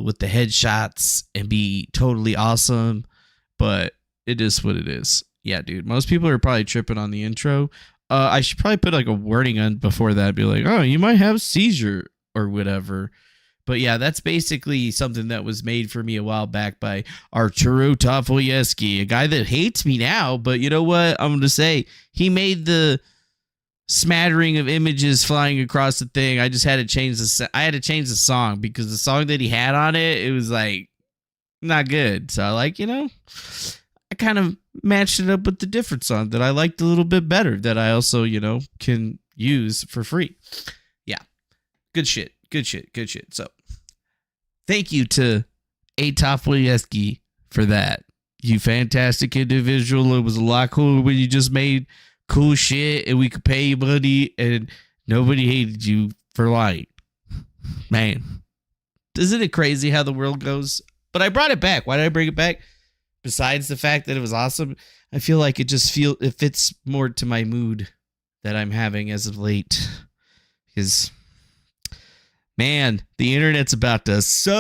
with the headshots and be totally awesome, but it is what it is. Yeah, dude. Most people are probably tripping on the intro. I should probably put like a warning on before that. Be like, oh, you might have seizure or whatever. But yeah, that's basically something that was made for me a while back by Arturo Tavoyeski, a guy that hates me now. But you know what? I'm going to say he made the smattering of images flying across the thing. I just had to change the song because the song that he had on it, it was like not good. So I I kind of matched it up with the different song that I liked a little bit better that I also, can use for free. Yeah. Good shit. So thank you to A. Tavoyeski for that. You fantastic individual. It was a lot cooler when you just made cool shit and we could pay you money and nobody hated you for lying. Man, isn't it crazy how the world goes? But I brought it back. Why did I bring it back? Besides the fact that it was awesome, I feel like it fits more to my mood that I'm having as of late. Because, man, the internet's about to suck,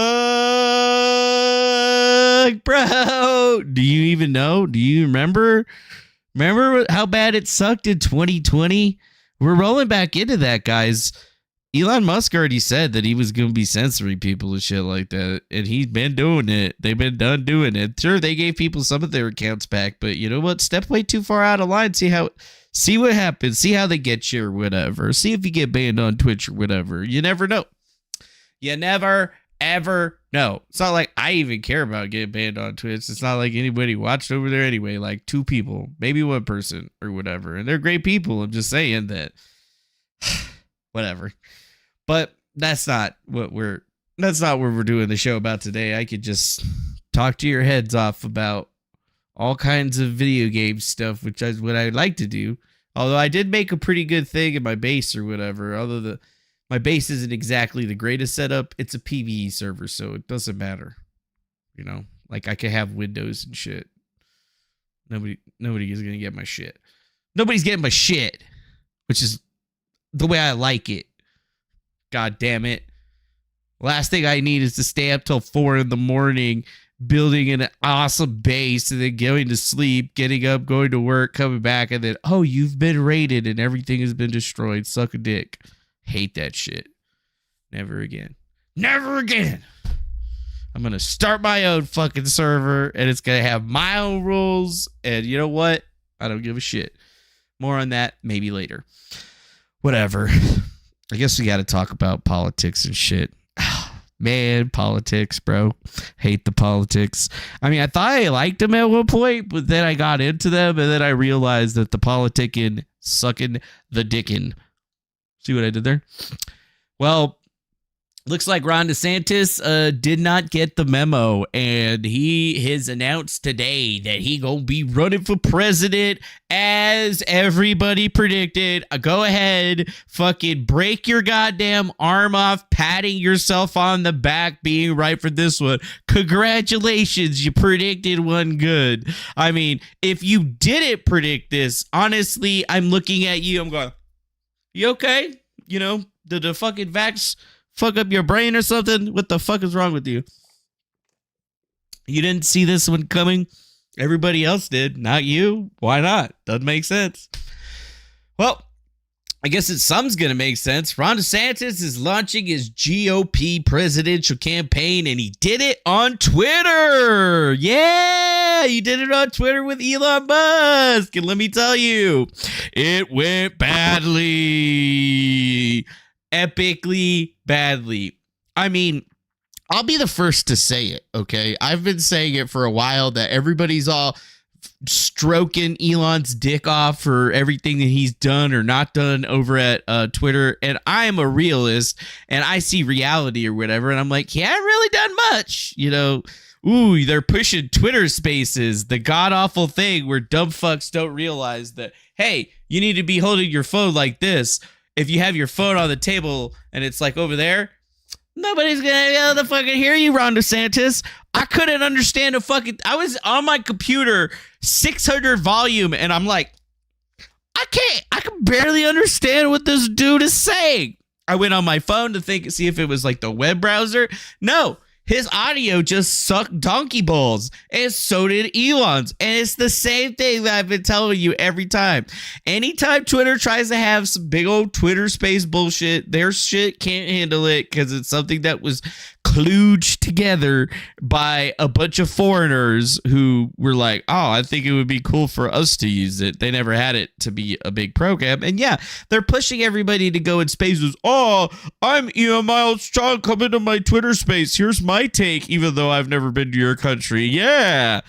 bro. Do you even know? Do you remember? Remember how bad it sucked in 2020? We're rolling back into that, guys. Elon Musk already said that he was going to be censoring people and shit like that. And he's been doing it. They've been done doing it. Sure, they gave people some of their accounts back. But you know what? Step way too far out of line. See what happens. See how they get you or whatever. See if you get banned on Twitch or whatever. You never know. You never, ever know. It's not like I even care about getting banned on Twitch. It's not like anybody watched over there anyway. Like 2 people, maybe 1 person or whatever. And they're great people. I'm just saying that. Whatever. But that's not what we're doing the show about today. I could just talk to your heads off about all kinds of video game stuff, which is what I like to do. Although I did make a pretty good thing in my base or whatever. Although my base isn't exactly the greatest setup. It's a PvE server, so it doesn't matter. Like I could have windows and shit. Nobody is gonna get my shit. Nobody's getting my shit, which is the way I like it. God damn it. Last thing I need is to stay up till 4 a.m, building an awesome base, and then going to sleep, getting up, going to work, coming back, and then, oh, you've been raided and everything has been destroyed. Suck a dick. Hate that shit. Never again. Never again. I'm going to start my own fucking server, and it's going to have my own rules, and you know what? I don't give a shit. More on that maybe later. Whatever. I guess we got to talk about politics and shit. Man, politics, bro. Hate the politics. I mean, I thought I liked them at one point, but then I got into them, and then I realized that the politicking sucking the dickin'. See what I did there? Well, looks like Ron DeSantis did not get the memo, and he has announced today that he gonna be running for president as everybody predicted. Go ahead, fucking break your goddamn arm off, patting yourself on the back, being right for this one. Congratulations, you predicted one good. I mean, if you didn't predict this, honestly, I'm looking at you, I'm going, you okay? Did the fucking vax fuck up your brain or something? What the fuck is wrong with you? You didn't see this one coming? Everybody else did, not you. Why not? Doesn't make sense. Well, I guess something's going to make sense. Ron DeSantis is launching his GOP presidential campaign, and he did it on Twitter. Yeah, he did it on Twitter with Elon Musk. And let me tell you, it went badly. Epically badly. I mean, I'll be the first to say it, okay? I've been saying it for a while that everybody's all stroking Elon's dick off for everything that he's done or not done over at Twitter. And I am a realist and I see reality or whatever. And I'm like, he hasn't really done much, Ooh, they're pushing Twitter Spaces, the god-awful thing where dumb fucks don't realize that, hey, you need to be holding your phone like this. If you have your phone on the table and it's like over there, nobody's gonna be able to fucking hear you, Ron DeSantis. I couldn't understand I was on my computer, 600 volume, and I'm like, I can barely understand what this dude is saying. I went on my phone to see if it was like the web browser. No, his audio just sucked donkey balls, and so did Elon's. And it's the same thing that I've been telling you every time. Anytime Twitter tries to have some big old Twitter space bullshit, their shit can't handle it because it's something that was kludged together by a bunch of foreigners who were like, oh, I think it would be cool for us to use it. They never had it to be a big program. And yeah, they're pushing everybody to go in spaces. Oh, I'm Ian Miles Strong. Come into my Twitter space. Here's my take, even though I've never been to your country. Yeah.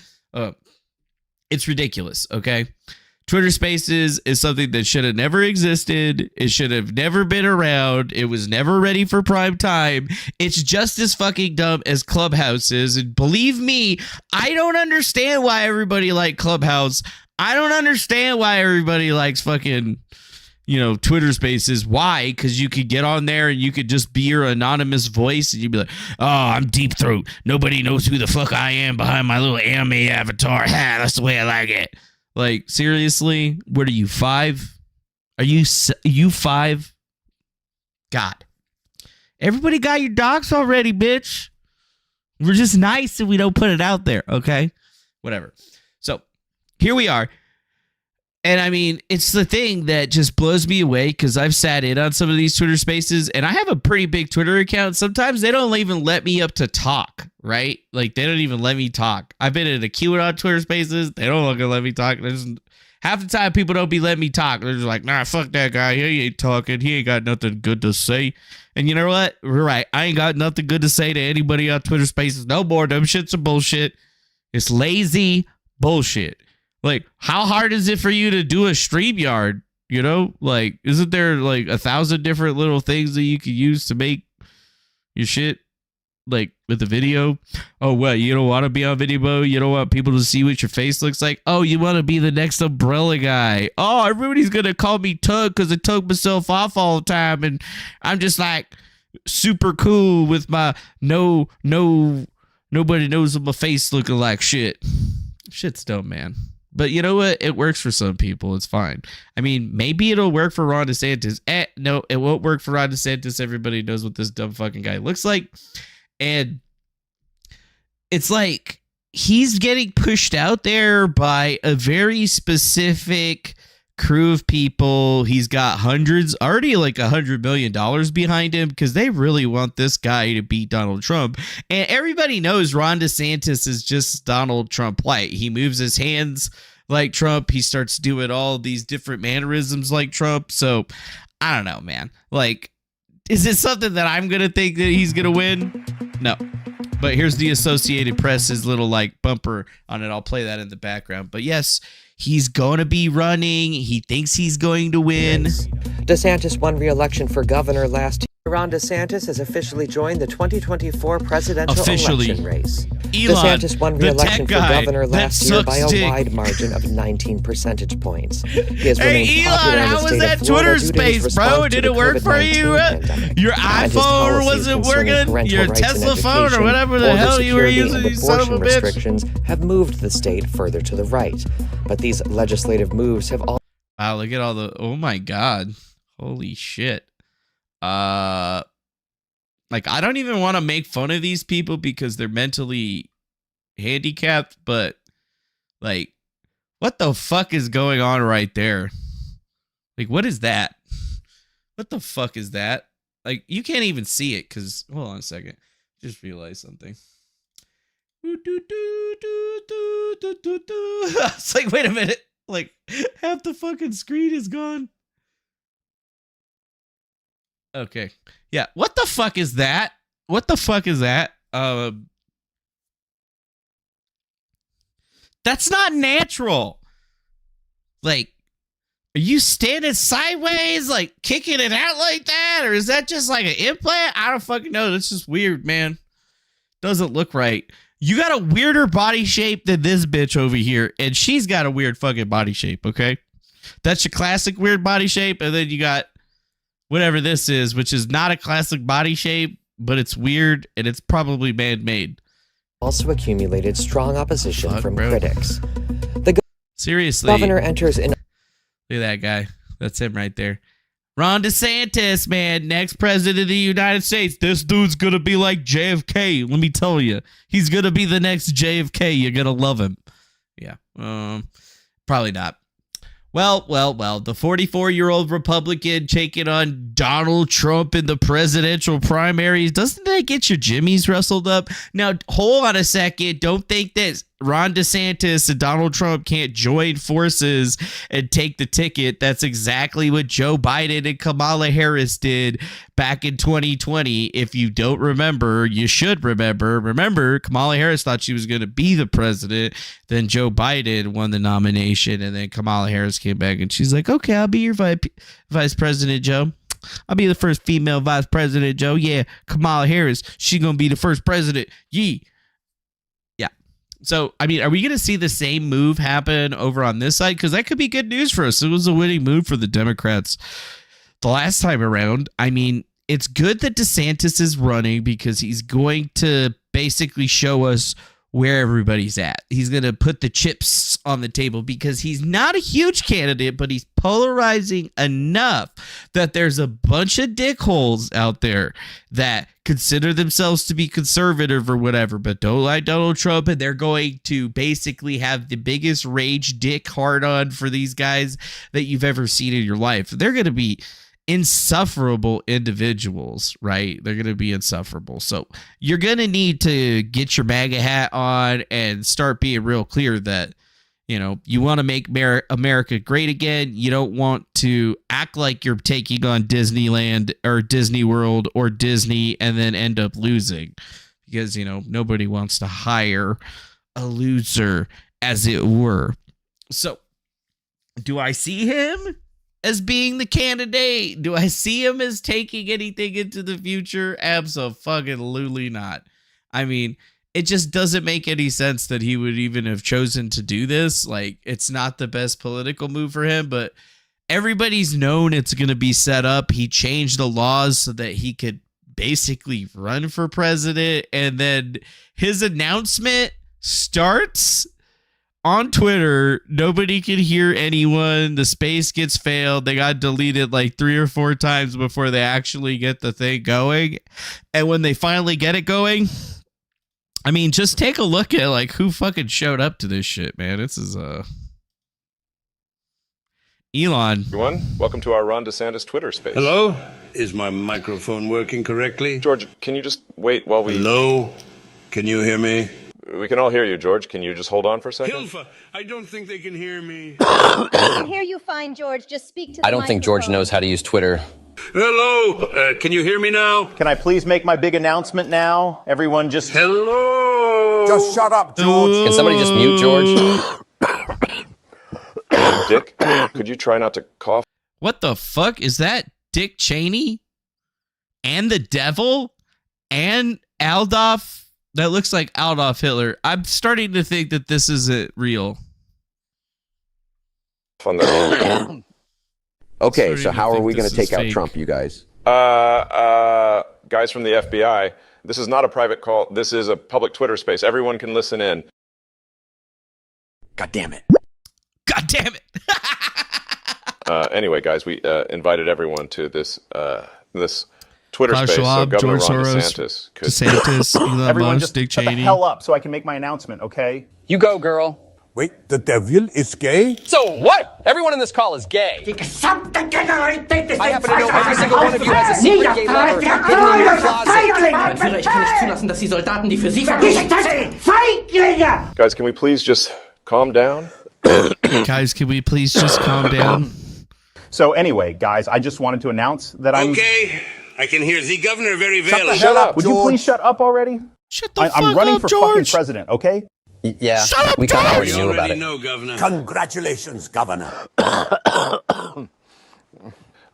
It's ridiculous, okay? Twitter Spaces is something that should have never existed. It should have never been around. It was never ready for prime time. It's just as fucking dumb as Clubhouse is. And believe me, I don't understand why everybody likes Clubhouse. I don't understand why everybody likes fucking, Twitter Spaces. Why? Because you could get on there and you could just be your anonymous voice and you'd be like, oh, I'm Deep Throat. Nobody knows who the fuck I am behind my little anime avatar. Ha, that's the way I like it. Like, seriously? What are you, 5? Are you 5? God. Everybody got your docs already, bitch. We're just nice and we don't put it out there, okay? Whatever. So, here we are. And I mean, it's the thing that just blows me away because I've sat in on some of these Twitter spaces and I have a pretty big Twitter account. Sometimes they don't even let me up to talk, right? Like, they don't even let me talk. I've been in a QAnon Twitter spaces. They don't look to let me talk. There's half the time people don't be letting me talk. They're just like, nah, fuck that guy. He ain't talking. He ain't got nothing good to say. And you know what? We're right. I ain't got nothing good to say to anybody on Twitter spaces no more. Them shits are bullshit. It's lazy bullshit. Like, how hard is it for you to do a StreamYard? Like, isn't there like 1,000 different little things that you could use to make your shit like with the video? Oh, what? You don't want to be on video? You don't want people to see what your face looks like? Oh, you want to be the next umbrella guy? Oh, everybody's going to call me Tug because I tug myself off all the time. And I'm just like super cool with my nobody knows what my face looking like shit. Shit's dumb, man. But you know what? It works for some people. It's fine. I mean, maybe it'll work for Ron DeSantis. No, it won't work for Ron DeSantis. Everybody knows what this dumb fucking guy looks like. And it's like he's getting pushed out there by a very specific crew of people. He's got already like $100 million behind him because they really want this guy to beat Donald Trump. And everybody knows Ron DeSantis is just Donald Trump light. He moves his hands like Trump. He starts doing all these different mannerisms like Trump. So I don't know, man. Like, is it something that I'm going to think that he's going to win? No. But here's the Associated Press's little like bumper on it. I'll play that in the background. But yes, he's going to be running. He thinks he's going to win. DeSantis won re-election for governor last year. Ron DeSantis has officially joined the 2024 presidential election race. Elon, DeSantis won re-election for governor last year by a wide margin of 19 percentage points. He has hey, Elon, how was that Twitter space, bro? Did it work for you? Your iPhone wasn't working? Your Tesla phone or whatever the hell you were using, you son of a bitch? Restrictions have moved the state further to the right. But these legislative moves have all... Wow, look at all the... Oh, my God. Holy shit. Like, I don't even want to make fun of these people because they're mentally handicapped, but like, what the fuck is going on right there? Like, what is that? What the fuck is that? Like, you can't even see it because, hold on a second. Just realized something. It's like, wait a minute. Like, half the fucking screen is gone. Okay. Yeah. What the fuck is that? What the fuck is that? That's not natural. Like, are you standing sideways, like kicking it out like that? Or is that just like an implant? I don't fucking know. That's just weird, man. Doesn't look right. You got a weirder body shape than this bitch over here. And she's got a weird fucking body shape, okay? That's your classic weird body shape. And then you got whatever this is, which is not a classic body shape, but it's weird and it's probably man-made. Also accumulated strong opposition from critics. Seriously. Governor enters in... Look at that guy. That's him right there. Ron DeSantis, man, next president of the United States. This dude's going to be like JFK. Let me tell you. He's going to be the next JFK. You're going to love him. Yeah. Probably not. Well. The 44-year-old Republican taking on Donald Trump in the presidential primaries. Doesn't that get your jimmies rustled up? Now, hold on a second. Don't think that Ron DeSantis and Donald Trump can't join forces and take the ticket. That's exactly what Joe Biden and Kamala Harris did back in 2020. If you don't remember, you should remember. Remember, Kamala Harris thought she was going to be the president. Then Joe Biden won the nomination, and then Kamala Harris came back, and she's like, okay, I'll be your vice president, Joe. I'll be the first female vice president, Joe. Yeah, Kamala Harris, she going to be the first president. Yee. So, I mean, are we going to see the same move happen over on this side? Because that could be good news for us. It was a winning move for the Democrats the last time around. I mean, it's good that DeSantis is running because he's going to basically show us where everybody's at. He's going to put the chips on the table because he's not a huge candidate, but he's polarizing enough that there's a bunch of dickholes out there that consider themselves to be conservative or whatever, but don't like Donald Trump, and they're going to basically have the biggest rage dick hard on for these guys that you've ever seen in your life. They're going to be insufferable individuals, right? They're going to be insufferable. So you're going to need to get your MAGA hat on and start being real clear that, you know, you want to make America great again. You don't want to act like you're taking on Disneyland or Disney World or Disney and then end up losing because, you know, nobody wants to hire a loser, as it were. So do I see him as being the candidate? Do I see him as taking anything into the future? Abso-fucking-lutely not. I mean, it just doesn't make any sense that he would even have chosen to do this. Like, it's not the best political move for him, but everybody's known it's going to be set up. He changed the laws so that he could basically run for president, and then his announcement starts on Twitter. Nobody can hear anyone. The space gets failed. They got deleted like 3 or 4 times before they actually get the thing going. And when they finally get it going, I mean, just take a look at like who fucking showed up to this shit, man. This is Elon. Everyone, welcome to our Ron DeSantis Twitter space. Hello? Is my microphone working correctly? George, can you just wait while we... Hello? Can you hear me? We can all hear you, George. Can you just hold on for a second? Hilfa, I don't think they can hear me. I can hear you fine, George. Just speak to the I don't think George knows how to use Twitter. Hello? Can you hear me now? Can I please make my big announcement now? Everyone just... Hello? Just shut up, George. Can somebody just mute George? Dick, could you try not to cough? What the fuck? Is that Dick Cheney? And the devil? And Adolf? That looks like Adolf Hitler. I'm starting to think that this isn't real. On the Okay, so how are we going to take out Trump, you guys? guys from the FBI, this is not a private call. This is a public Twitter space. Everyone can listen in. God damn it. God damn it. Anyway, guys, we invited everyone to this this Twitter Klaus space. Schwab, so Governor George Ron Soros, DeSantis could... DeSantis, Elon Everyone Musk, just Dick shut the Cheney. hell up so I can make my announcement, okay? You go, girl. Wait, the devil is gay? So what? Everyone in this call is gay. I happen to know every single one of you has a secret gay lover hidden in your closet. Mein Führer, ich kann nicht zulassen, dass die Soldaten, die für Sie verbrechen. Guys, can we please just calm down? Guys, can we please just calm down? So anyway, guys, I just wanted to announce that I'm... Okay, I can hear the governor very well. Shut up, Would you please shut up already? Shut the fuck I'm running up, for George. fucking president, okay? Yeah, Shut up, we kind of George! already We knew about already it. know, Governor. Congratulations, Governor.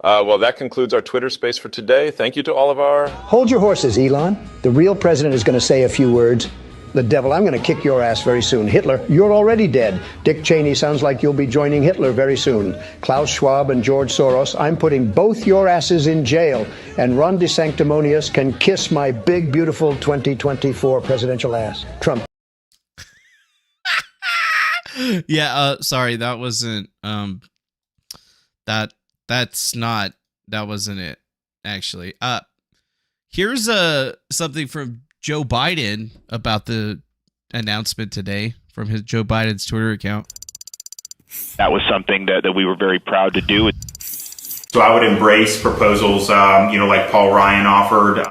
Well, that concludes our Twitter space for today. Thank you to all of our... Hold your horses, Elon. The real president is going to say a few words. The devil, I'm going to kick your ass very soon. Hitler, you're already dead. Dick Cheney, sounds like you'll be joining Hitler very soon. Klaus Schwab and George Soros, I'm putting both your asses in jail. And Ron DeSanctimonious can kiss my big, beautiful 2024 presidential ass. Trump. Yeah, sorry, that wasn't that's not that wasn't it, actually. Here's something from Joe Biden about the announcement today from Joe Biden's Twitter account. That was something that we were very proud to do. So I would embrace proposals, like Paul Ryan offered.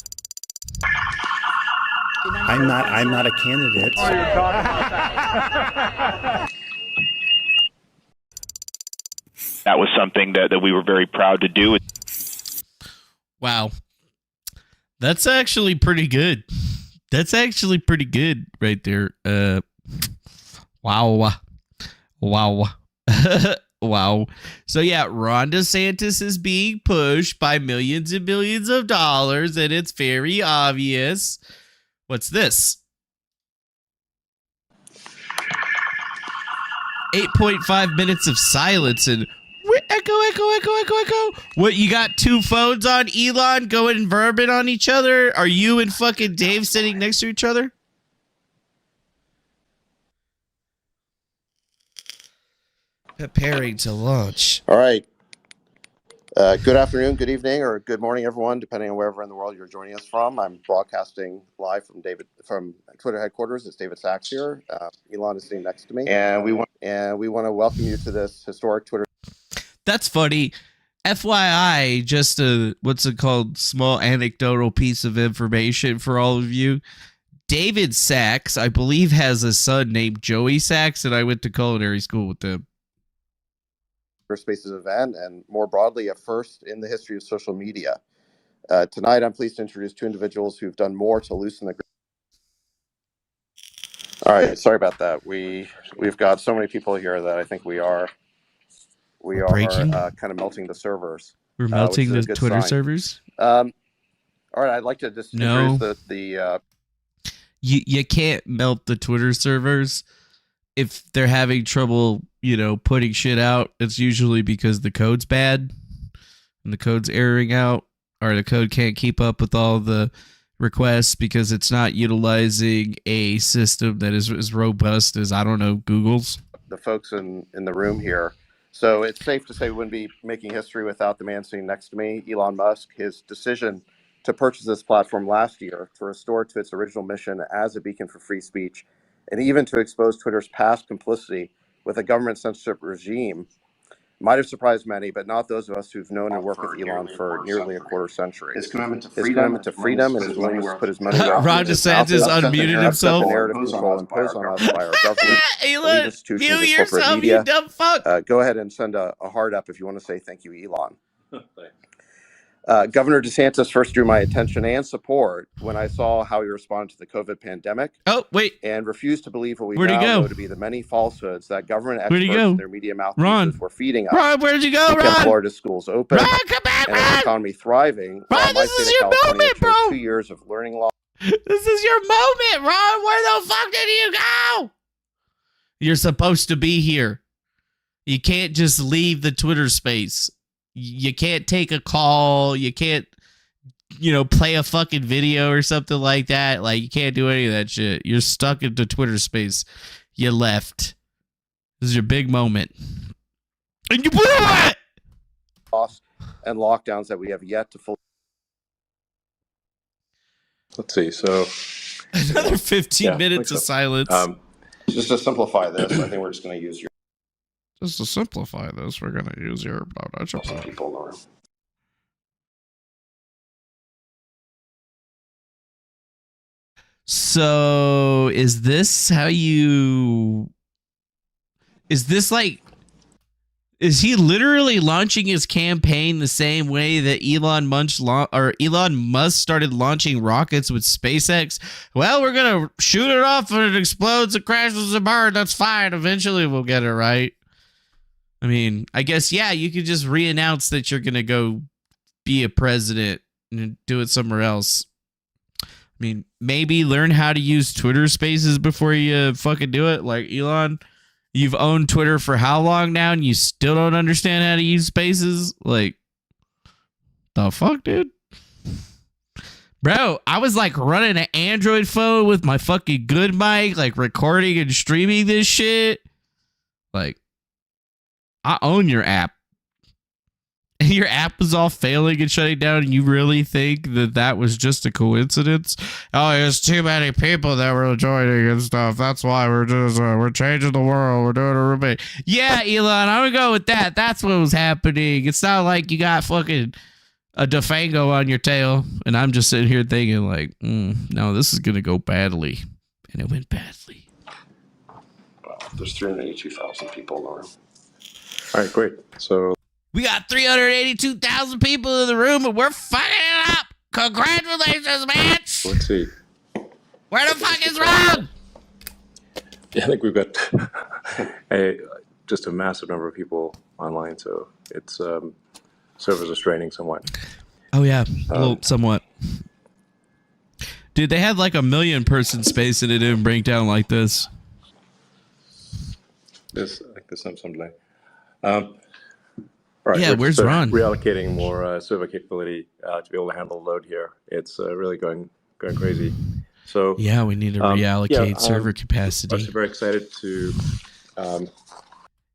I'm not a candidate. That was something that we were very proud to do. Wow. That's actually pretty good. That's actually pretty good right there. Wow. Wow. So yeah, Ron DeSantis is being pushed by millions and millions of dollars, and it's very obvious. What's this? 8.5 minutes of silence and echo. What, you got two phones on, Elon, going verbing on each other? Are you and fucking Dave sitting next to each other? Preparing to launch. All right. Good afternoon, good evening, or good morning, everyone, depending on wherever in the world you're joining us from. I'm broadcasting live from Twitter headquarters. It's David Sachs here. Elon is sitting next to me, and we want to welcome you to this historic Twitter. That's funny. FYI, just a small anecdotal piece of information for all of you. David Sachs, I believe, has a son named Joey Sachs, and I went to culinary school with them. Spaces event, and more broadly, a first in the history of social media. Tonight, I'm pleased to introduce two individuals who've done more to loosen the. All right, sorry about that. We've got so many people here that I think we are kind of melting the servers. We're melting the Twitter servers. All right, I'd like to just introduce the. You can't melt the Twitter servers if they're having trouble, putting shit out. It's usually because the code's bad and the code's erroring out, or the code can't keep up with all the requests because it's not utilizing a system that is as robust as, I don't know, Google's. The folks in the room here. So it's safe to say we wouldn't be making history without the man sitting next to me, Elon Musk. His decision to purchase this platform last year to restore it to its original mission as a beacon for free speech, and even to expose Twitter's past complicity with a government censorship regime, might have surprised many, but not those of us who've known and worked with Elon for nearly a quarter century. His commitment to freedom and his willingness to put his money where Ron DeSantis unmuted himself. Narrative control imposed on us by our government, Elon, institutions, mute and yourself, corporate media. you dumb fuck. Go ahead and send a heart up if you want to say thank you, Elon. Governor DeSantis first drew my attention and support when I saw how he responded to the COVID pandemic. Oh, wait. And refused to believe what we Where'd now he go? know to be the many falsehoods that government Where'd he experts go? and their media mouthpieces Ron. were feeding us. Ron, where'd you go, He kept Ron? Florida schools open Ron, come back, and Ron! an economy thriving. Ron, while my this state is of your California moment, chose bro. 2 years of learning law. This is your moment, Ron. Where the fuck did you go? You're supposed to be here. You can't just leave the Twitter space. You can't take a call. You can't, play a fucking video or something like that. Like, you can't do any of that shit. You're stuck into Twitter space. You left. This is your big moment. And you blew it! Loss and lockdowns that we have yet to fully. Let's see. So another 15 minutes of silence. Just to simplify this, I think we're just going to use your. Just to simplify this, we're going to use your. People in the room. So, is this is he literally launching his campaign the same way that Elon Musk started launching rockets with SpaceX? Well, we're going to shoot it off and it explodes and crashes and burns. That's fine. Eventually we'll get it right. I mean, I guess, yeah, you could just re-announce that you're going to go be a president and do it somewhere else. I mean, maybe learn how to use Twitter Spaces before you fucking do it. Like, Elon, you've owned Twitter for how long now and you still don't understand how to use Spaces? Like, the fuck, dude? Bro, I was like running an Android phone with my fucking good mic, like recording and streaming this shit. Like, I own your app. and your app was all failing and shutting down, and you really think that that was just a coincidence? Oh, there's too many people that were joining and stuff. That's why we're changing the world. We're doing a rebate. Yeah, Elon, I'm gonna go with that. That's what was happening. It's not like you got fucking a DeFango on your tail, and I'm just sitting here thinking like, no, this is gonna go badly, and it went badly. There's 382,000 people in the room. All right, great. So we got 382,000 people in the room, and we're fucking it up. Congratulations, man. Let's see. Where the fuck is Rob? Yeah, I think we've got just a massive number of people online, so it's servers are straining somewhat. Oh yeah, well, somewhat. Dude, they had like 1 million person space, and it didn't break down like this. I think there's some delay. All right, yeah, where's Ron? Reallocating more server capability to be able to handle the load here. It's really going crazy. So yeah, we need to reallocate server capacity. I'm very excited to.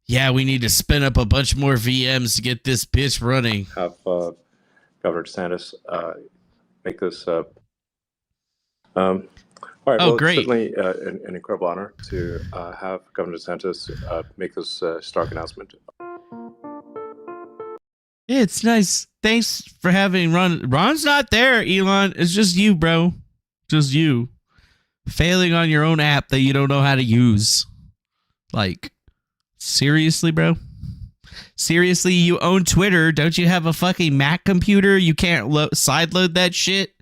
Yeah, we need to spin up a bunch more VMs to get this bitch running. Have Governor DeSantis make this. All right. Oh, well, great! It's certainly an incredible honor to have Governor DeSantis make this stark announcement. Yeah, it's nice. Thanks for having Ron. Ron's not there, Elon. It's just you, bro. Just you. Failing on your own app that you don't know how to use. Like, seriously, bro? Seriously, you own Twitter. Don't you have a fucking Mac computer? You can't sideload that shit?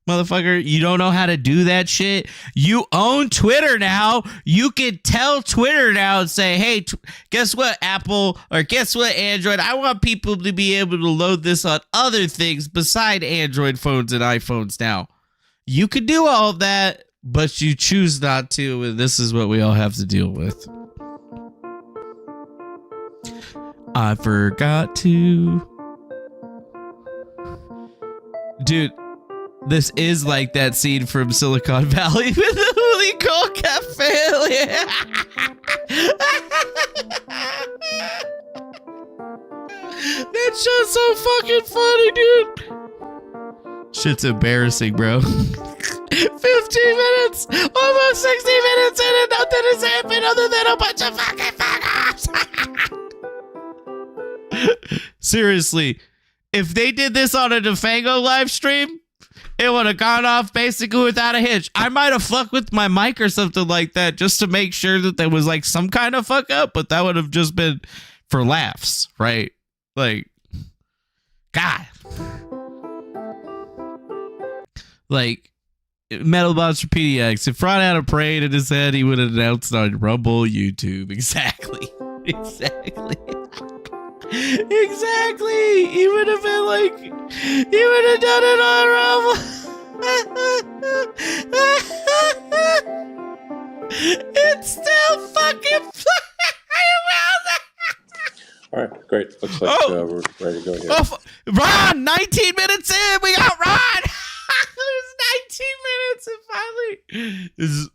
Motherfucker, you don't know how to do that shit. You own Twitter now. You can tell Twitter now and say, hey, guess what, Apple, or guess what, Android? I want people to be able to load this on other things beside Android phones and iPhones now. You could do all of that, but you choose not to, and this is what we all have to deal with. I forgot to. Dude. This is like that scene from Silicon Valley with the Holy Coal Cafe. That show's so fucking funny, dude. Shit's embarrassing, bro. 15 minutes, almost 60 minutes in, and nothing has happened other than a bunch of fucking fuck-ups. Seriously, if they did this on a DeFango live stream, it would have gone off basically without a hitch. I might have fucked with my mic or something like that just to make sure that there was like some kind of fuck up, but that would have just been for laughs, right? Like, God. Like, Metal Monster PDX, if Ron had a parade in his head, he would have announced on Rumble, YouTube. Exactly. Exactly. Exactly. He would have been like, he would have done it on Rumble. It's still fucking All right, great. Looks like we're ready to go here. Ron, 19 minutes in. We got Ron. There's 19 minutes and finally.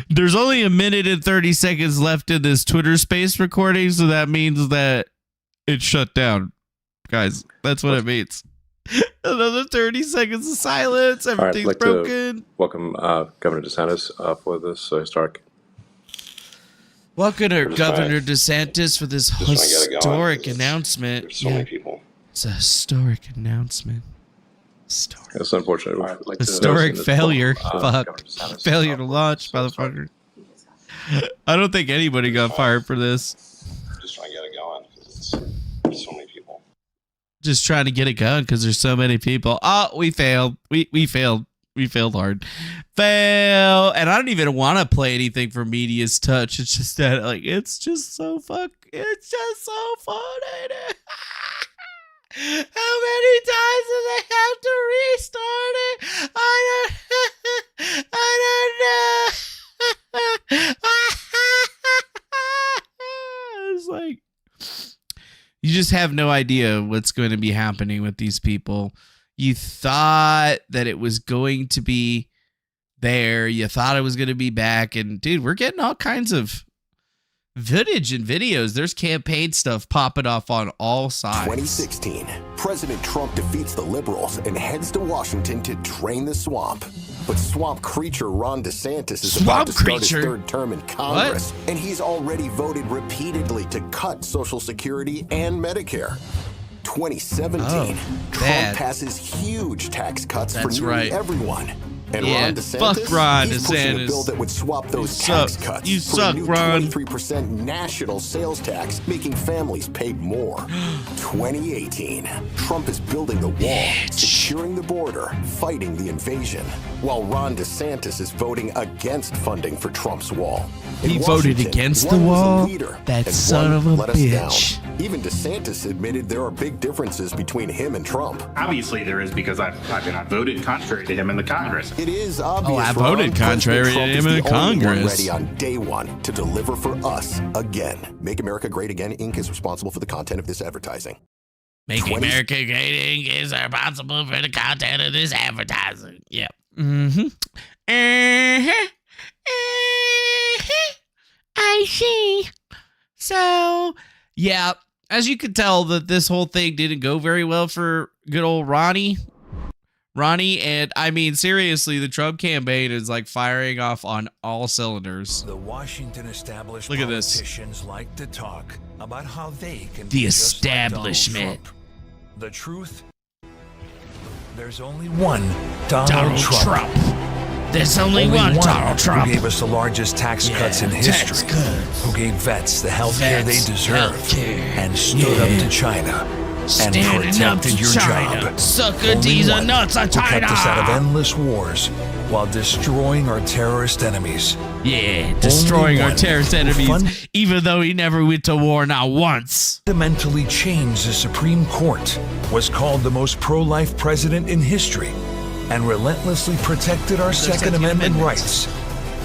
There's only 1 minute and 30 seconds left in this Twitter space recording, so that means that it's shut down. Guys, that's what it means. Another 30 seconds of silence. Everything's broken. Welcome Governor DeSantis for this historic. Welcome to Governor DeSantis for this historic announcement. There's so many people. It's a historic announcement. It's unfortunate. Historic failure. Fuck. Failure to launch, motherfucker. I don't think anybody got fired for this. Just trying to get it going because there's so many people. Just trying to get it going because there's so many people. Oh, we failed. We failed. We failed hard. Fail. And I don't even want to play anything for Media's Touch. It's just that, like, it's just so funny. How many times do they have to restart it? I don't know. It's like, you just have no idea what's going to be happening with these people. You thought that it was going to be there. You thought it was going to be back. And dude, we're getting all kinds of footage and videos. There's campaign stuff popping off on all sides. 2016, President Trump defeats the liberals and heads to Washington to drain the swamp. But swamp creature Ron DeSantis is about to start his third term in Congress, and he's already voted repeatedly to cut Social Security and Medicare. 2017, Trump passes huge tax cuts for nearly everyone. And Ron DeSantis, fuck Ron he's pushing a bill that would swap those tax cuts for a new 23% national sales tax, making families pay more. 2018, Trump is building the wall, securing the border, fighting the invasion, while Ron DeSantis is voting against funding for Trump's wall. He voted against the wall? That son of a bitch. Even DeSantis admitted there are big differences between him and Trump. Obviously there is, because I voted contrary to him in the Congress. It is obvious. I voted contrary to him in Congress. Ready on day one to deliver for us again. Make America Great Again Inc. is responsible for the content of this advertising. Make America Great Inc. is responsible for the content of this advertising. Yep. Mm-hmm. I see. So, yeah, as you can tell, that this whole thing didn't go very well for good old Ronnie, and I mean, seriously, the Trump campaign is like firing off on all cylinders. The Washington establishment. Look at this. Politicians like to talk about how they can the be just like establishment. Donald Trump. The truth? There's only one Donald Trump. There's only one Donald Trump. Who gave us the largest tax cuts in history. Who gave vets the health care they deserve. And stood up to China. And protected your job. Sucker these are nuts on China. Who kept us out of endless wars while destroying our terrorist enemies. Yeah, destroying our terrorist enemies, even though he never went to war, not once. Fundamentally changed the Supreme Court, was called the most pro-life president in history, and relentlessly protected our Second Amendment rights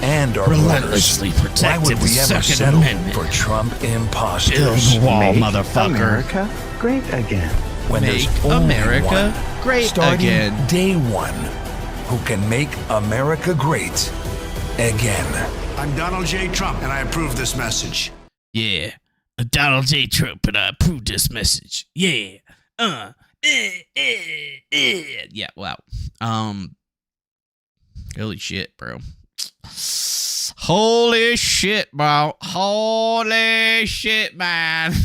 and our borders. Why would we ever settle for Trump imposters? Build a wall, motherfucker. America great again. When Make there's only America one, great starting again. day one, who can make America great again. I'm Donald J. Trump, and I approve this message. Yeah, Donald J. Trump, and I approve this message. Yeah, yeah. Wow. Holy shit, bro. Holy shit, bro. Holy shit, man.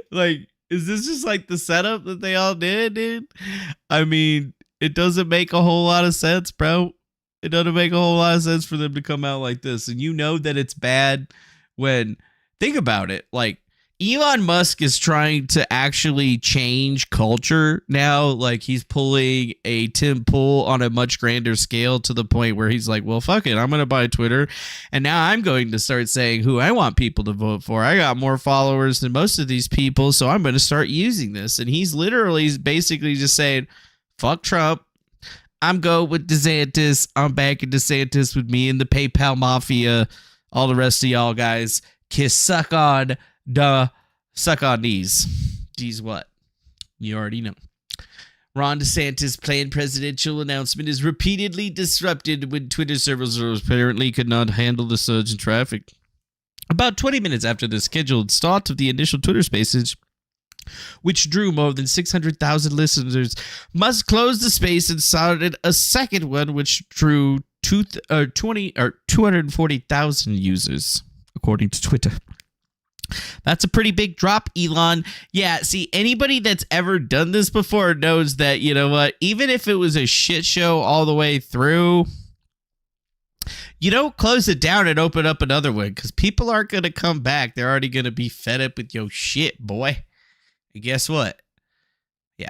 Like, is this just like the setup that they all did, dude? I mean, it doesn't make a whole lot of sense, bro. It doesn't make a whole lot of sense for them to come out like this. And you know that it's bad when, think about it, like, Elon Musk is trying to actually change culture now. Like, he's pulling a Tim Pool on a much grander scale to the point where he's like, well, fuck it. I'm going to buy Twitter. And now I'm going to start saying who I want people to vote for. I got more followers than most of these people, so I'm going to start using this. And he's literally basically just saying, fuck Trump. I'm going with DeSantis. I'm backing DeSantis with me and the PayPal Mafia. All the rest of y'all guys suck on these. These what? You already know. Ron DeSantis' planned presidential announcement is repeatedly disrupted when Twitter servers apparently could not handle the surge in traffic. About 20 minutes after the scheduled start of the initial Twitter Spaces, which drew more than 600,000 listeners, Musk closed the space and started a second one, which drew 240,000 users, according to Twitter. That's a pretty big drop, Elon. Yeah, see, anybody that's ever done this before knows that, you know what, even if it was a shit show all the way through, you don't close it down and open up another one, because people aren't going to come back. They're already going to be fed up with your shit, boy. And guess what? Yeah.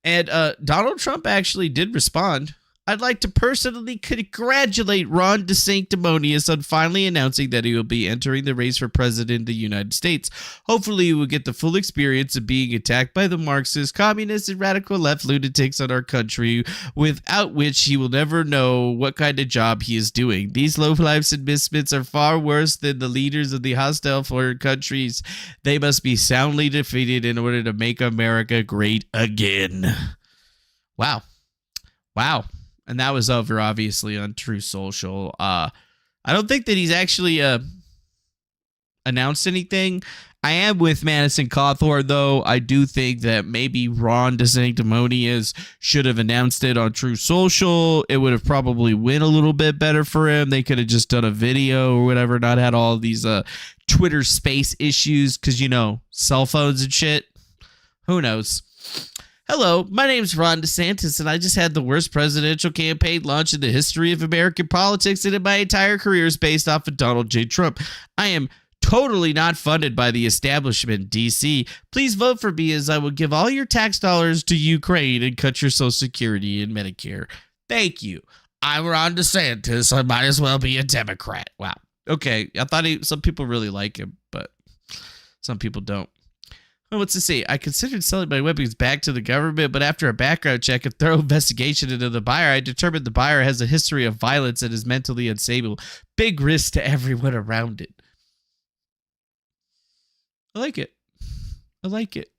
And Donald Trump actually did respond. I'd like to personally congratulate Ron DeSanctimonious on finally announcing that he will be entering the race for president of the United States. Hopefully he will get the full experience of being attacked by the Marxists, communists, and radical left lunatics on our country, without which he will never know what kind of job he is doing. These lowlifes and misfits are far worse than the leaders of the hostile foreign countries. They must be soundly defeated in order to make America great again. Wow. Wow. And that was over, obviously, on True Social. I don't think that he's actually announced anything. I am with Madison Cawthorn, though. I do think that maybe Ron DeSanctimonious should have announced it on True Social. It would have probably went a little bit better for him. They could have just done a video or whatever, not had all these Twitter space issues because, you know, cell phones and shit. Who knows? Hello, my name's Ron DeSantis, and I just had the worst presidential campaign launch in the history of American politics, and my entire career is based off of Donald J. Trump. I am totally not funded by the establishment, DC. Please vote for me, as I will give all your tax dollars to Ukraine and cut your Social Security and Medicare. Thank you. I'm Ron DeSantis. I might as well be a Democrat. Wow. Okay, I thought some people really like him, but some people don't. Well, what's to say? I considered selling my weapons back to the government, but after a background check and thorough investigation into the buyer, I determined the buyer has a history of violence and is mentally unstable. Big risk to everyone around it. I like it. I like it.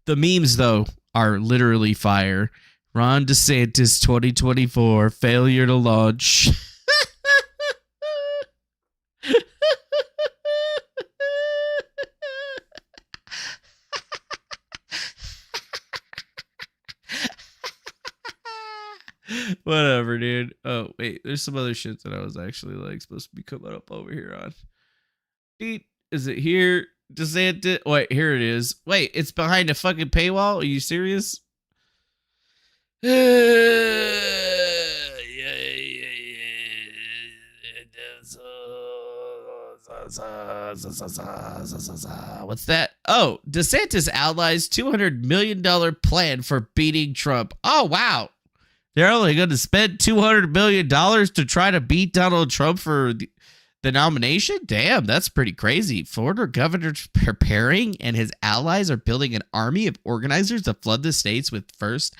The memes, though, are literally fire. Ron DeSantis 2024, failure to launch. Whatever, dude. Oh, wait. There's some other shit that I was actually like supposed to be coming up over here on. Dude, is it here? DeSantis. Wait, here it is. Wait, it's behind a fucking paywall? Are you serious? What's that? Oh, DeSantis outlines $200 million plan for beating Trump. Oh, wow. They're only going to spend $200 million to try to beat Donald Trump for the nomination? Damn, that's pretty crazy. Florida governor's preparing, and his allies are building an army of organizers to flood the states with first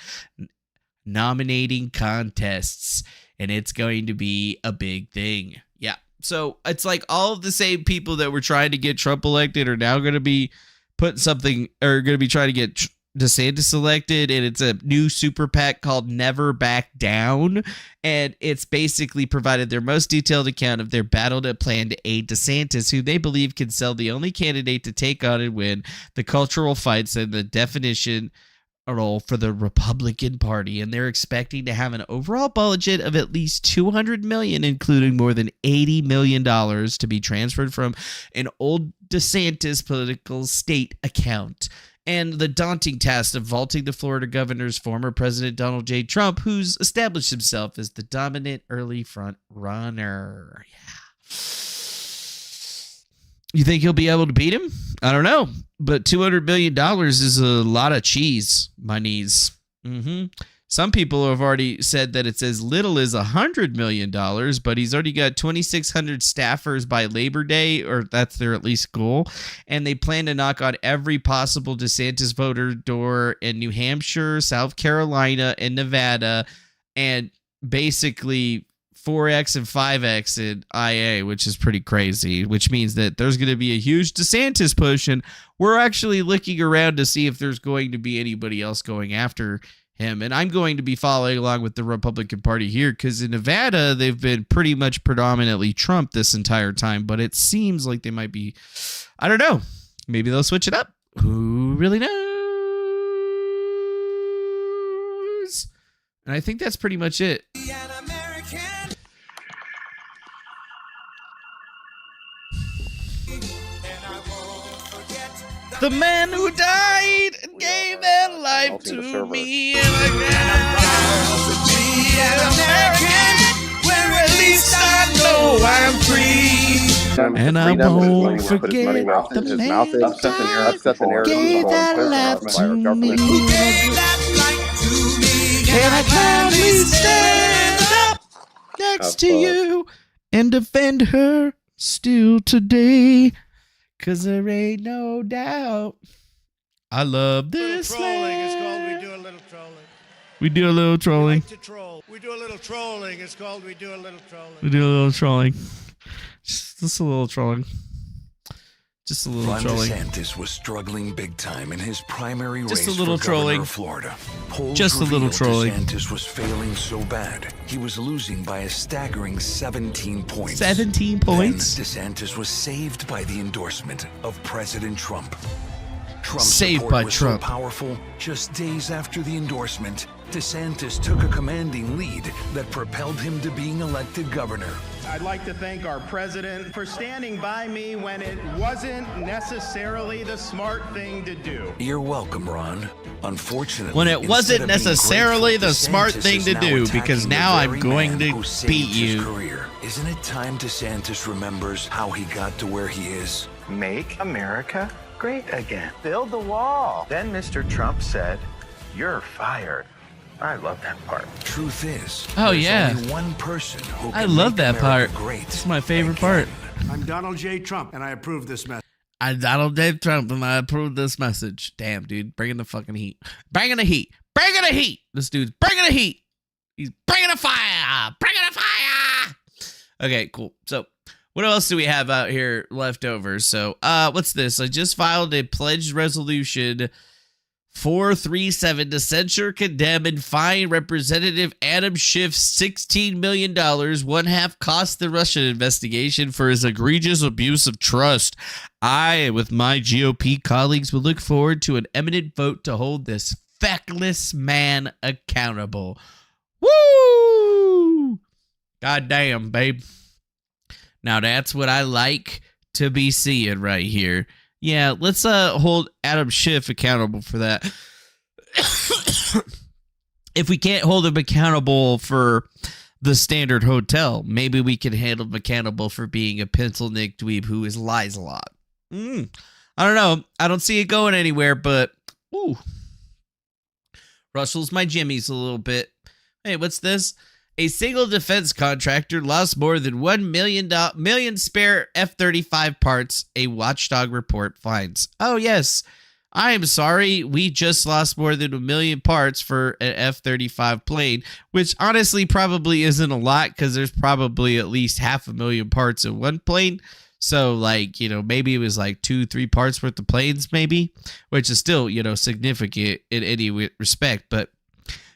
nominating contests. And it's going to be a big thing. Yeah. So it's like all of the same people that were trying to get Trump elected are now going to be putting something, or going to be trying to get DeSantis elected, and it's a new super PAC called Never Back Down, and it's basically provided their most detailed account of their battle to plan to aid DeSantis, who they believe can sell the only candidate to take on and win the cultural fights and the definition role for the Republican Party. And they're expecting to have an overall budget of at least $200 million, including more than $80 million to be transferred from an old DeSantis political state account. And the daunting task of vaulting the Florida governor's former President Donald J. Trump, who's established himself as the dominant early front runner. Yeah. You think he'll be able to beat him? I don't know. But $200 million is a lot of cheese, my knees. Some people have already said that it's as little as $100 million, but he's already got 2,600 staffers by Labor Day, or that's their at least goal. And they plan to knock on every possible DeSantis voter door in New Hampshire, South Carolina, and Nevada, and basically 4X and 5X in IA, which is pretty crazy, which means that there's going to be a huge DeSantis push, and we're actually looking around to see if there's going to be anybody else going after him. And I'm going to be following along with the Republican Party here, because in Nevada, they've been pretty much predominantly Trump this entire time, but it seems like they might be, I don't know, maybe they'll switch it up. Who really knows? And I think that's pretty much it. The man who died and gave their life to me, and I got to be an American, where at least I know I'm free. And I won't forget the man who gave that life to me. Who gave that life to me? And I proudly stand up next to you and defend her still today. 'Cause there ain't no doubt. I love this Trolling is called We Do a Little Trolling. We do a little trolling. We like to troll. We do a little trolling. It's called We Do a Little Trolling. We do a little trolling. Just a little trolling. Just a little Ron trolling. DeSantis was struggling big time in his primary race Just a little for trolling. governor of Florida. Polls Just a little revealed trolling. DeSantis was failing so bad, he was losing by a staggering 17 points. 17 points? Then DeSantis was saved by the endorsement of President Trump. Trump's Saved support by was Trump. so powerful, just days after the endorsement, DeSantis took a commanding lead that propelled him to being elected governor. I'd like to thank our president for standing by me when it wasn't necessarily the smart thing to do. You're welcome, Ron. Unfortunately, When it instead wasn't of being necessarily grateful, the smart DeSantis thing is to now do, attacking because the now I'm very going man to who saved beat his you. career. Isn't it time DeSantis remembers how he got to where he is? Make America great again. Build the wall. Then Mr. Trump said, "You're fired." I love that part. Truth is, Oh, there's yeah. only one person who I can love make that America part. great. It's my favorite part. I'm Donald J. Trump, and I approve this message. I'm Donald J. Trump, and I approve this message. Damn, dude. Bringing the fucking heat. Bringing the heat. Bringing the heat. This dude's bringing the heat. He's bringing the fire. Bringing the fire. Okay, cool. So, what else do we have out here left over? So, what's this? I just filed a pledged resolution 437 to censure, condemn, and fine Representative Adam Schiff's $16 million, one half cost the Russian investigation for his egregious abuse of trust. I, with my GOP colleagues, will look forward to an imminent vote to hold this feckless man accountable. Woo! Goddamn, babe. Now that's what I like to be seeing right here. Yeah, let's hold Adam Schiff accountable for that. If we can't hold him accountable for the Standard Hotel, maybe we can hold him accountable for being a pencil neck dweeb who lies a lot. I don't know. I don't see it going anywhere, but ooh, rustles my jimmies a little bit. Hey, what's this? A single defense contractor lost more than $1 million spare F-35 parts, a watchdog report finds. Oh, yes. I am sorry. We just lost more than 1 million parts for an F-35 plane, which honestly probably isn't a lot because there's probably at least 500,000 parts in one plane. So, like, you know, maybe it was like 2-3 parts worth of planes, maybe, which is still, you know, significant in any respect. But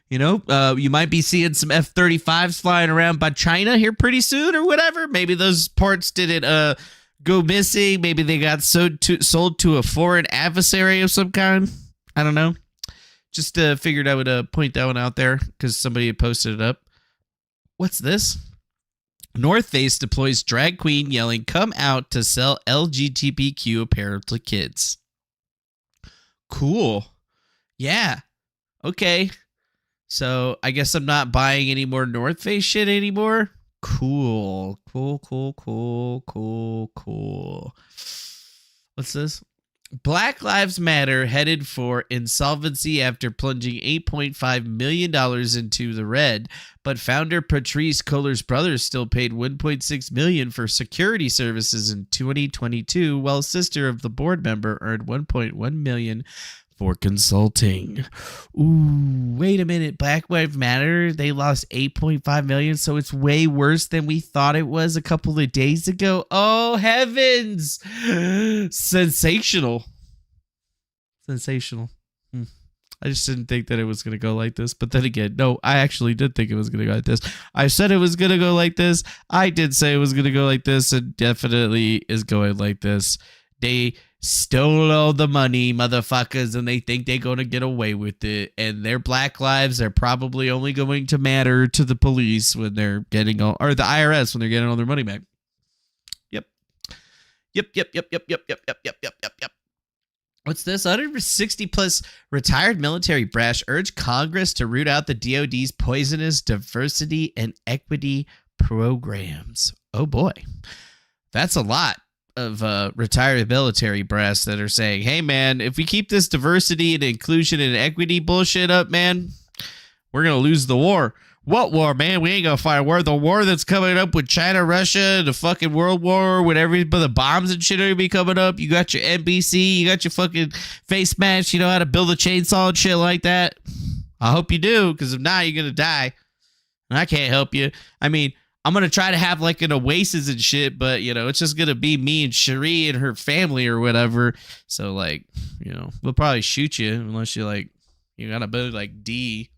you know, you might be seeing some F-35s flying around by China here pretty soon or whatever. Maybe those parts didn't go missing. Maybe they got sold to a foreign adversary of some kind. I don't know. Just figured I would point that one out there because somebody had posted it up. What's this? North Face deploys drag queen yelling, "Come out" to sell LGBTQ apparel to kids. Cool. Yeah. Okay. So I guess I'm not buying any more North Face shit anymore. Cool. What's this? Black Lives Matter headed for insolvency after plunging $8.5 million into the red, but founder Patrisse Cullors' brothers still paid $1.6 million for security services in 2022, while sister of the board member earned $1.1 million for consulting. Ooh, wait a minute. Black Lives Matter, they lost $8.5 million, so it's way worse than we thought it was a couple of days ago. Oh, heavens. Sensational. I just didn't think that it was going to go like this. But then again, no, I actually did think it was going to go like this. I said it was going to go like this. I did say it was going to go like this, and definitely is going like this. They stole all the money, motherfuckers, and they think they're going to get away with it. And their black lives are probably only going to matter to the police when they're getting all, or the IRS when they're getting all their money back. Yep. What's this? 160 plus retired military brass urge Congress to root out the DOD's poisonous diversity and equity programs. Oh boy. That's a lot of retired military brass that are saying, hey man, if we keep this diversity and inclusion and equity bullshit up, man, we're gonna lose the war. What war, man? We ain't gonna fight a war. The war that's coming up with China, Russia, the fucking World War, when the bombs and shit are gonna be coming up. You got your NBC, you got your fucking face mask, you know how to build a chainsaw and shit like that. I hope you do, because if not, you're gonna die. And I can't help you. I mean, I'm going to try to have like an Oasis and shit, but, you know, it's just going to be me and Cherie and her family or whatever. So, like, you know, we'll probably shoot you unless you, like, you got a bit like D.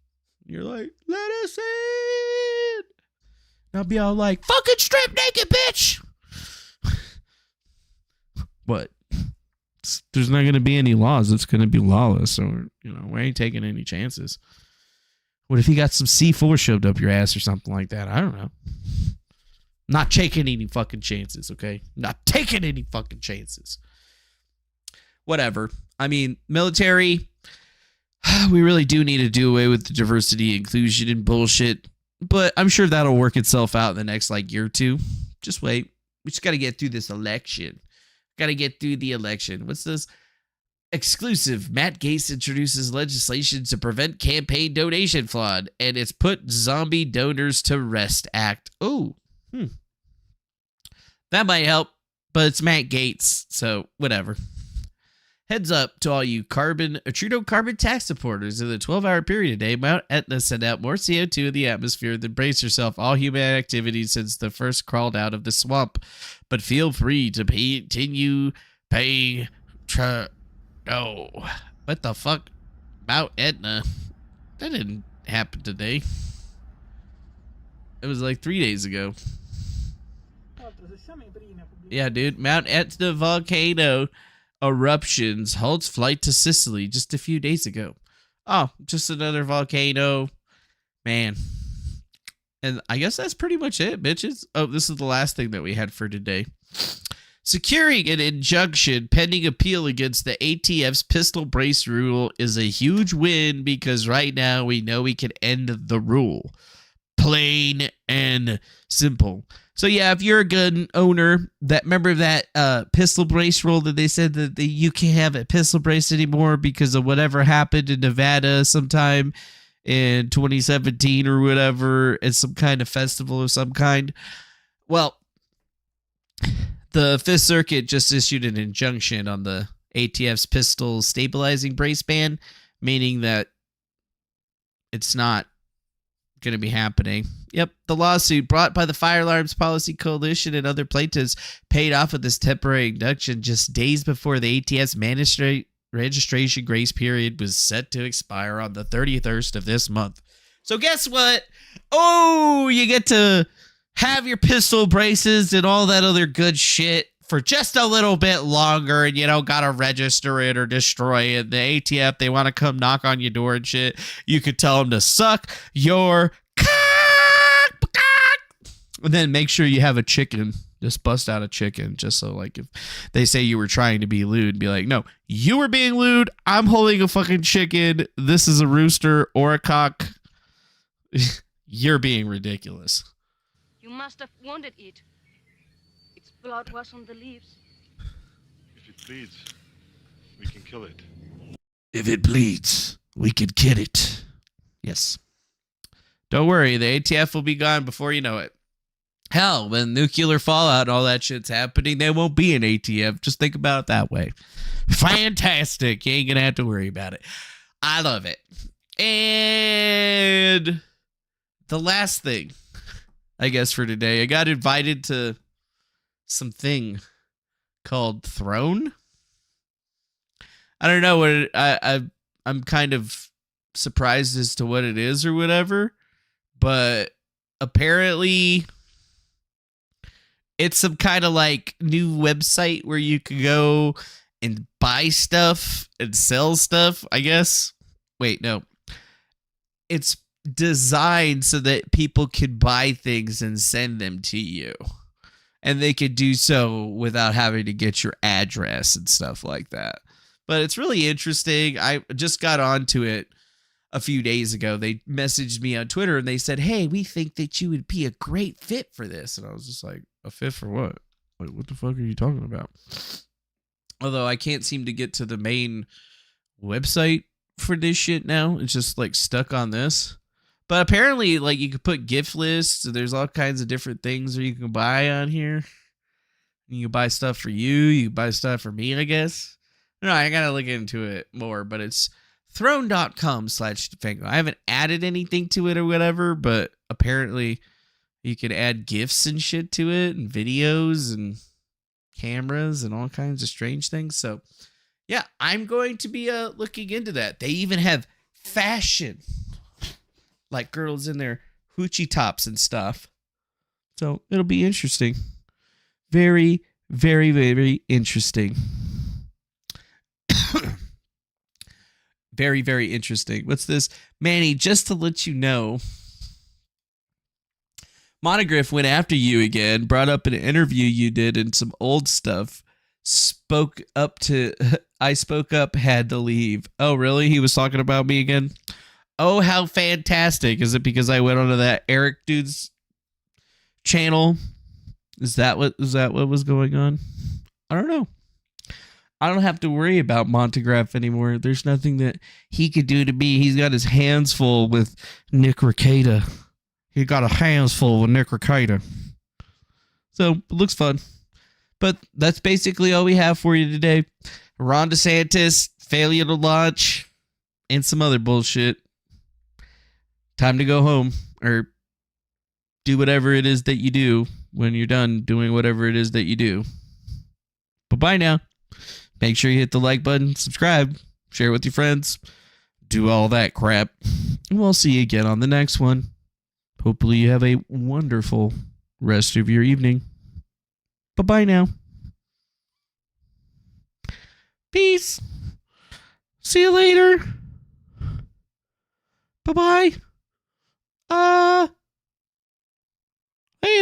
You're like, let us in. And I'll be all like, fucking strip naked, bitch. What? There's not going to be any laws. It's going to be lawless. So, you know, we ain't taking any chances. What if you got some C4 shoved up your ass or something like that? I don't know. Not taking any fucking chances, okay? Not taking any fucking chances. Whatever. I mean, military, we really do need to do away with the diversity, inclusion, and bullshit. But I'm sure that'll work itself out in the next, like, year or two. Just wait. We just got to get through this election. Got to get through the election. What's this? Exclusive. Matt Gaetz introduces legislation to prevent campaign donation fraud, and it's put zombie donors to rest act. Oh, that might help, but it's Matt Gaetz, so whatever. Heads up to all you Trudeau carbon tax supporters. In the 12-hour period today, Mount Etna sent out more CO2 in the atmosphere than brace yourself all human activity since the first crawled out of the swamp. But feel free to continue paying. Oh, what the fuck? Mount Etna. That didn't happen today. It was like 3 days ago. Yeah, dude. Mount Etna volcano eruptions halts flight to Sicily just a few days ago. Oh, just another volcano. Man. And I guess that's pretty much it, bitches. Oh, this is the last thing that we had for today. Securing an injunction pending appeal against the ATF's pistol brace rule is a huge win because right now we know we can end the rule. Plain and simple. So yeah, if you're a gun owner, remember that pistol brace rule that they said that you can't have a pistol brace anymore because of whatever happened in Nevada sometime in 2017 or whatever, at some kind of festival of some kind. Well, the Fifth Circuit just issued an injunction on the ATF's pistol stabilizing brace ban, meaning that it's not going to be happening. Yep, the lawsuit brought by the Fire Alarms Policy Coalition and other plaintiffs paid off with this temporary injunction just days before the ATF's registration grace period was set to expire on the 31st of this month. So guess what? Oh, you get to have your pistol braces and all that other good shit for just a little bit longer, and you don't gotta register it or destroy it. The ATF, they want to come knock on your door and shit. You could tell them to suck your cock. And then make sure you have a chicken. Just bust out a chicken, just so, like, if they say you were trying to be lewd, be like, no, you were being lewd. I'm holding a fucking chicken. This is a rooster or a cock. You're being ridiculous. You must have wounded it. Its blood was on the leaves. If it bleeds, we can kill it. If it bleeds, we can kill it. Yes. Don't worry, the ATF will be gone before you know it. Hell, when nuclear fallout and all that shit's happening, there won't be an ATF. Just think about it that way. Fantastic. You ain't gonna have to worry about it. I love it. And the last thing, I guess, for today, I got invited to something called Throne. I don't know what I'm kind of surprised as to what it is or whatever, but apparently it's some kind of like new website where you can go and buy stuff and sell stuff, I guess. Wait, no. It's designed so that people can buy things and send them to you. And they could do so without having to get your address and stuff like that. But it's really interesting. I just got onto it a few days ago. They messaged me on Twitter and they said, hey, we think that you would be a great fit for this. And I was just like, a fit for what? Like, what the fuck are you talking about? Although I can't seem to get to the main website for this shit now. It's just like stuck on this. But apparently, like, you could put gift lists. There's all kinds of different things that you can buy on here. You can buy stuff for you. You can buy stuff for me, I guess. No, I gotta look into it more. But it's throne.com/Fango. I haven't added anything to it or whatever, but apparently You can add GIFs and shit to it, and videos and cameras and all kinds of strange things. So, yeah, I'm going to be looking into that. They even have fashion, like girls in their hoochie tops and stuff. So it'll be interesting. Very, very, very interesting. Very, very interesting. What's this? Manny, just to let you know, Monogriff went after you again, brought up an interview you did and some old stuff. I spoke up, had to leave. Oh, really? He was talking about me again? Oh, how fantastic. Is it because I went onto that Eric dude's channel? Is that what was going on? I don't know. I don't have to worry about Montegraph anymore. There's nothing that he could do to me. He's got his hands full with Nick Rekieta. He got a hands full with Nick Rekieta. So, it looks fun. But that's basically all we have for you today. Ron DeSantis, failure to launch, and some other bullshit. Time to go home, or do whatever it is that you do when you're done doing whatever it is that you do. Bye-bye now. Make sure you hit the like button, subscribe, share with your friends, do all that crap. And we'll see you again on the next one. Hopefully you have a wonderful rest of your evening. Bye-bye now. Peace. See you later. Bye-bye.